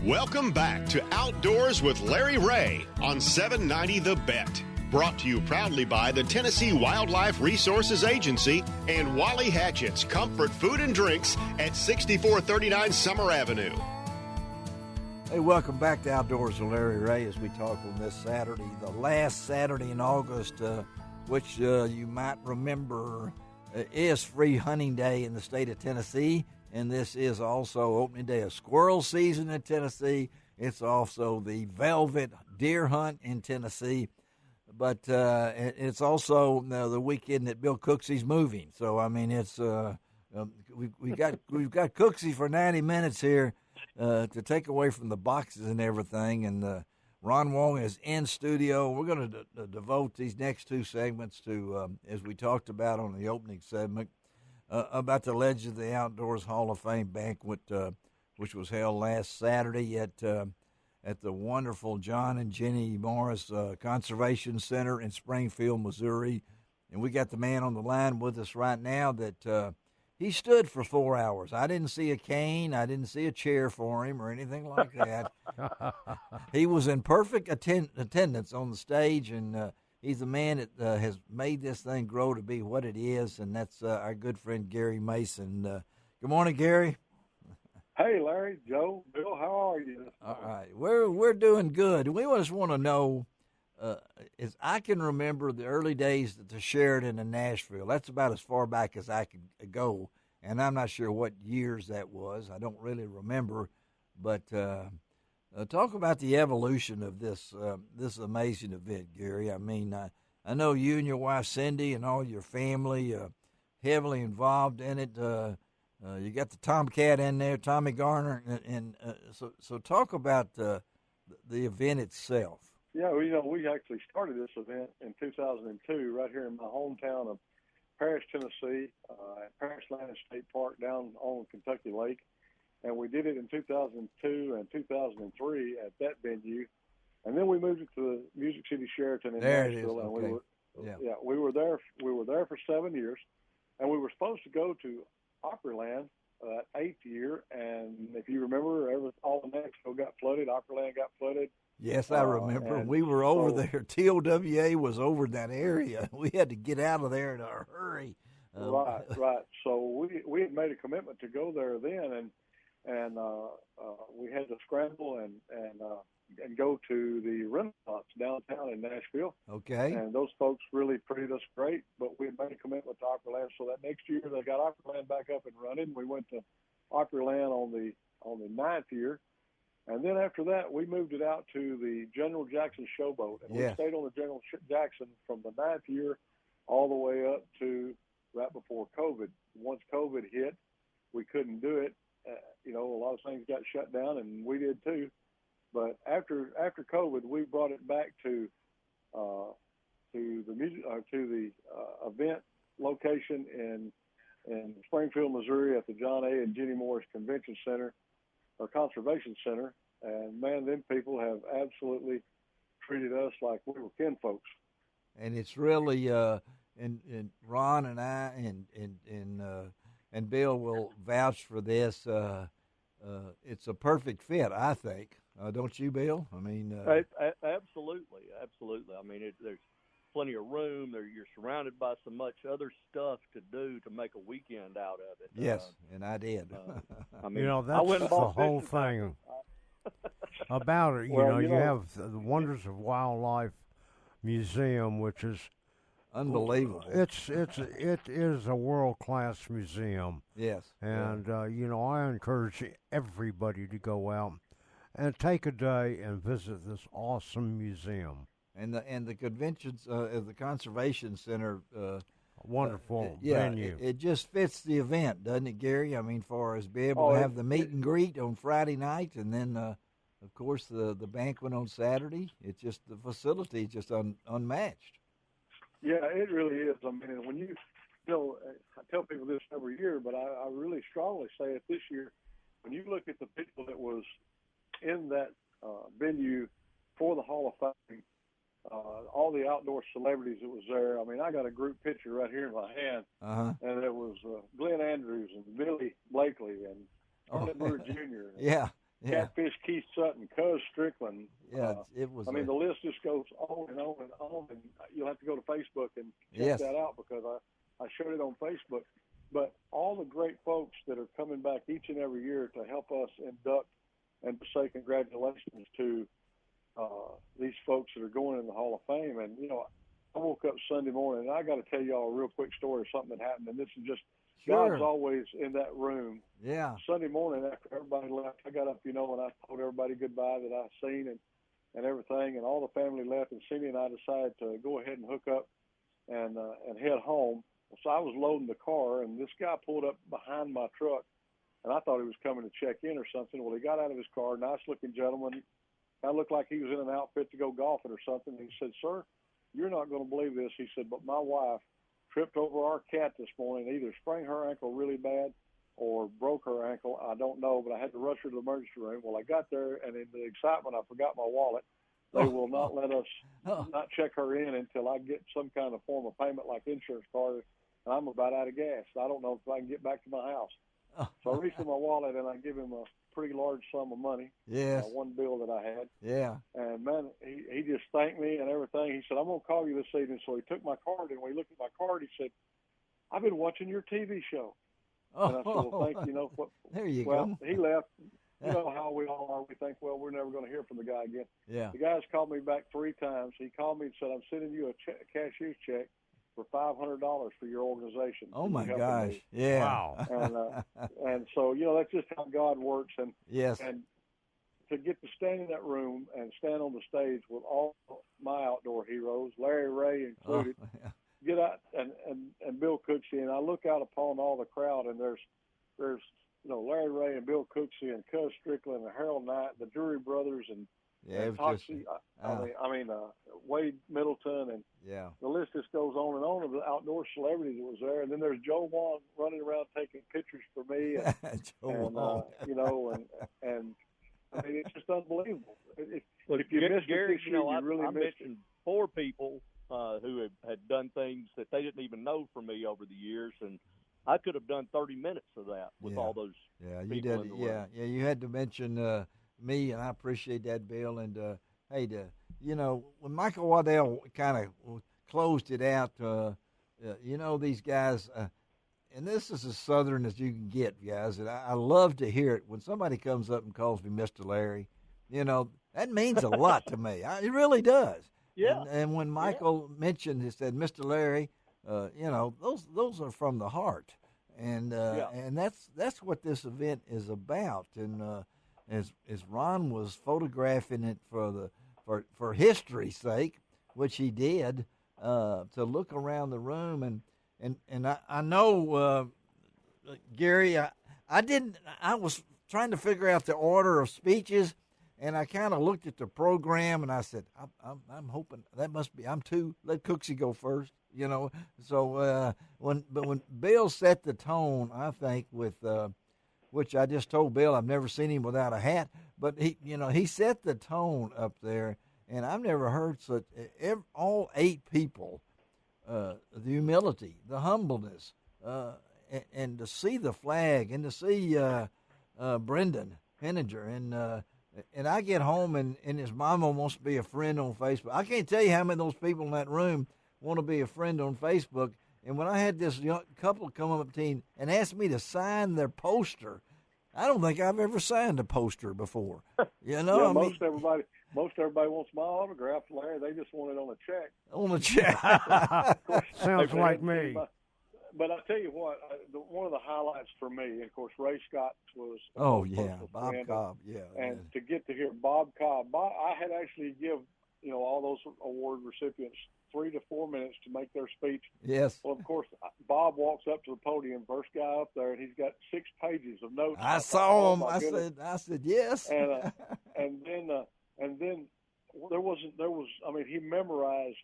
Welcome back to Outdoors with Larry Ray on 790 The Bet. Brought to you proudly by the Tennessee Wildlife Resources Agency and Wally Hatchett's Comfort Food and Drinks at 6439 Summer Avenue. Hey, welcome back to Outdoors with Larry Ray as we talk on this Saturday, the last Saturday in August, which you might remember is Free Hunting Day in the state of Tennessee. And this is also opening day of squirrel season in Tennessee. It's also the velvet deer hunt in Tennessee. But it's also the weekend that Bill Cooksey's moving. So, I mean, it's we've got Cooksey for 90 minutes here to take away from the boxes and everything. And Ron Wong is in studio. We're going to devote these next two segments to, as we talked about on the opening segment, about the Legends of the Outdoors Hall of Fame banquet, which was held last Saturday at the wonderful John and Jenny Morris Conservation Center in Springfield, Missouri. And we got the man on the line with us right now that he stood for 4 hours. I didn't see a cane. I didn't see a chair for him or anything like that. He was in perfect attendance on the stage, and he's the man that has made this thing grow to be what it is, and that's our good friend Garry Mason. Good morning, Garry. Hey, Larry, Joe, Bill, how are you? All right, we're doing good. We just want to know, as I can remember the early days at the Sheraton in Nashville. That's about as far back as I could go, and I'm not sure what years that was. I don't really remember, but talk about the evolution of this amazing event, Garry. I mean, I know you and your wife Cindy and all your family heavily involved in it. You got the Tomcat in there, Tommy Garner, and so talk about the event itself. Yeah, well, we actually started this event in 2002 right here in my hometown of Paris, Tennessee, at Paris Land State Park down on Kentucky Lake. And we did it in 2002 and 2003 at that venue. And then we moved it to the Music City Sheraton in Nashville. Okay. And we were there for 7 years. And we were supposed to go to Opryland that 8th year. And if you remember, all of Nashville got flooded. Opryland got flooded. Yes, I remember. We were over there. TOWA was over in that area. We had to get out of there in a hurry. Right. So we had made a commitment to go there then, and we had to scramble and go to the Renaissance downtown in Nashville. Okay. And those folks really treated us great, but we had made a commitment to Opryland. So that next year they got Opryland back up and running. We went to Opryland on the 9th year. And then after that, we moved it out to the General Jackson Showboat. And we stayed on the General Jackson from the 9th year all the way up to right before COVID. Once COVID hit, we couldn't do it. A lot of things got shut down, and we did too. But after COVID, we brought it back to the event location in Springfield, Missouri, at the John A. and Jenny Morris Convention Center or Conservation Center. And man, them people have absolutely treated us like we were kinfolks. And it's really and Ron and I and Bill will vouch for this. It's a perfect fit, I think. Don't you, Bill? I mean, absolutely. I mean, there's plenty of room. You're surrounded by so much other stuff to do to make a weekend out of it. Yes, and I did. I mean, that's the whole thing about it. You have the Wonders of Wildlife Museum, which is unbelievable. It is a world-class museum. Yes. And, I encourage everybody to go out and take a day and visit this awesome museum. And the conventions, the Conservation Center. Wonderful venue. It just fits the event, doesn't it, Garry? I mean, for us to be able to have the meet and greet on Friday night and then, of course, the banquet on Saturday. It's just the facility is just unmatched. Yeah, it really is. I mean, when I tell people this every year, but I really strongly say it this year. When you look at the people that was in that venue for the Hall of Fame, all the outdoor celebrities that was there. I mean, I got a group picture right here in my hand, and it was Glenn Andrews and Billy Blakely and Arnold Brewer Jr. Yeah. Catfish Keith Sutton, Cuz Strickland. Yeah, it was. I mean, the list just goes on and on and on, and you'll have to go to Facebook and check Yes. that out because I showed it on Facebook. But all the great folks that are coming back each and every year to help us induct and to say congratulations to these folks that are going in the Hall of Fame. And, you know, I woke up Sunday morning, and I got to tell y'all a real quick story of something that happened, and this is just Sure. God's always in that room. Yeah. Sunday morning after everybody left, I got up, you know, and I told everybody goodbye that I seen and everything, and all the family left, and Cindy and I decided to go ahead and hook up and head home. So I was loading the car, and this guy pulled up behind my truck, and I thought he was coming to check in or something. Well, he got out of his car, nice-looking gentleman. I looked like he was in an outfit to go golfing or something. He said, "Sir, you're not going to believe this." He said, "But my wife tripped over our cat this morning, either sprained her ankle really bad or broke her ankle. I don't know, but I had to rush her to the emergency room." Well, I got there, and in the excitement, I forgot my wallet. They will not let us not check her in until I get some kind of form of payment like insurance card, and I'm about out of gas. I don't know if I can get back to my house. So I reached in my wallet, and I give him a pretty large sum of money, Yes. one bill that I had. Yeah. And, man, he just thanked me and everything. He said, "I'm going to call you this evening." So he took my card, and when he looked at my card, he said, "I've been watching your TV show." And I said, "Well, thank you." You know, There you well, go. he left. You know how we all are. We think, well, we're never going to hear from the guy again. Yeah. The guy's called me back 3 times. He called me and said, "I'm sending you a cashier's check for $500 for your organization." Oh, my helping gosh. me. Yeah. Wow. And so, you know, that's just how God works. And Yes. and to get to stand in that room and stand on the stage with all my outdoor heroes, Larry Ray included, yeah. get out and Bill Cooksey, and I look out upon all the crowd, and there's you know, Larry Ray and Bill Cooksey and Cuz Strickland and Harold Knight, the Drury brothers, and Yeah, it was Toxie, just, I mean Wade Middleton, and yeah. the list just goes on and on of the outdoor celebrities that was there. And then there's Joe Wong running around taking pictures for me, and, you know, and I mean, it's just unbelievable. If you missed Gary, it this you year, know, you really I missed mentioned 4 people who had done things that they didn't even know for me over the years, and I could have done 30 minutes of that with all those you people did. in the Yeah, room. yeah. You had to mention me, and I appreciate that, Bill. And hey, you know, when Michael Waddell kind of closed it out, you know, these guys, and this is as Southern as you can get, guys. And I love to hear it when somebody comes up and calls me Mr. Larry. You know, that means a lot to me. It really does. Yeah. And when Michael mentioned, he said, "Mr. Larry," you know, those are from the heart, and that's what this event is about. And as Ron was photographing it for history's sake, which he did, to look around the room, and I know Gary, I was trying to figure out the order of speeches. And I kind of looked at the program, and I said, "I'm hoping that must be. I'm too. Let Cooksey go first, you know." So when Bill set the tone, I think with which I just told Bill I've never seen him without a hat, but he set the tone up there, and I've never heard such. All 8 people, the humility, the humbleness, and to see the flag, and to see Brendan Henninger, and I get home, and his mama wants to be a friend on Facebook. I can't tell you how many of those people in that room want to be a friend on Facebook. And when I had this young couple come up to me and ask me to sign their poster, I don't think I've ever signed a poster before. You know, yeah, most everybody wants my autograph, Larry. They just want it on a check. On a check. Sounds like me. But I tell you what, one of the highlights for me, and of course, Ray Scott was. Oh yeah, Bob Cobb, yeah. And to get to hear Bob Cobb, I had actually give all those award recipients 3 to 4 minutes to make their speech. Yes. Well, of course, Bob walks up to the podium, first guy up there, and he's got 6 pages of notes. I saw him. I said yes. And then there was. I mean, he mesmerized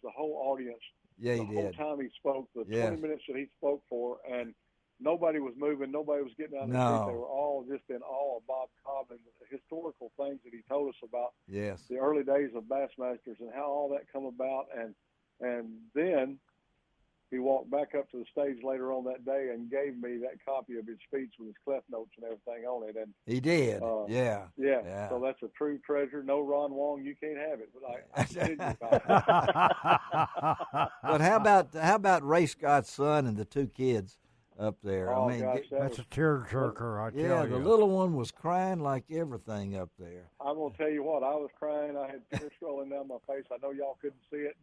the whole audience. Yeah, the he whole did. time he spoke, the 20 minutes that he spoke for, and nobody was moving, nobody was getting out of the seat. They were all just in awe of Bob Cobb and the historical things that he told us about the early days of Bassmasters and how all that come about. And then he walked back up to the stage later on that day and gave me that copy of his speech with his cliff notes and everything on it. And he did. Yeah. So that's a true treasure. No Ron Wong, you can't have it. But I continue about it. But how about Ray Scott's son and the two kids up there? Oh, I mean, gosh, that's a tearjerker. I tell you. Yeah, the little one was crying like everything up there. I'm gonna tell you what, I was crying. I had tears rolling down my face. I know y'all couldn't see it.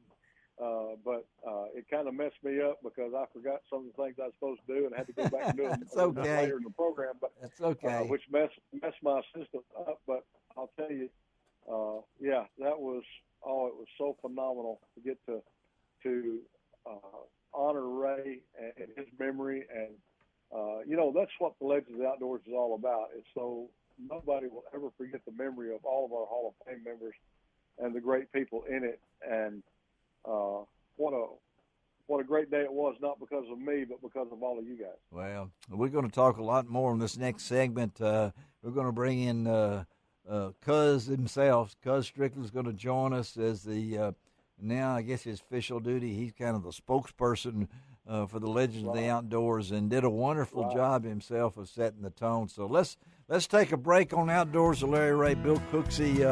But it kind of messed me up because I forgot some of the things I was supposed to do and had to go back and do them It's okay. later in the program. But it's okay. Which messed my system up. But I'll tell you, that was it was so phenomenal to get to honor Ray and his memory, and that's what the Legends of the Outdoors is all about. It's so nobody will ever forget the memory of all of our Hall of Fame members and the great people in it. And what a great day it was, not because of me, but because of all of you guys. Well, we're going to talk a lot more in this next segment. We're going to bring in Cuz himself. Cuz Strickland's going to join us as now I guess his official duty. He's kind of the spokesperson for the Legends of the Outdoors, and did a wonderful job himself of setting the tone. So let's take a break on Outdoors with Larry Ray. Bill Cooksey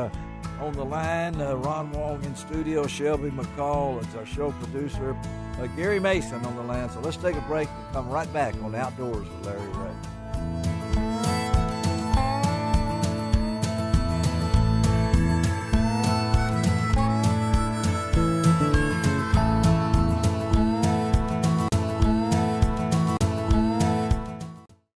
on the line, Ron Wong in studio, Shelby McCall is our show producer, Garry Mason on the line. So let's take a break and come right back on Outdoors with Larry Ray.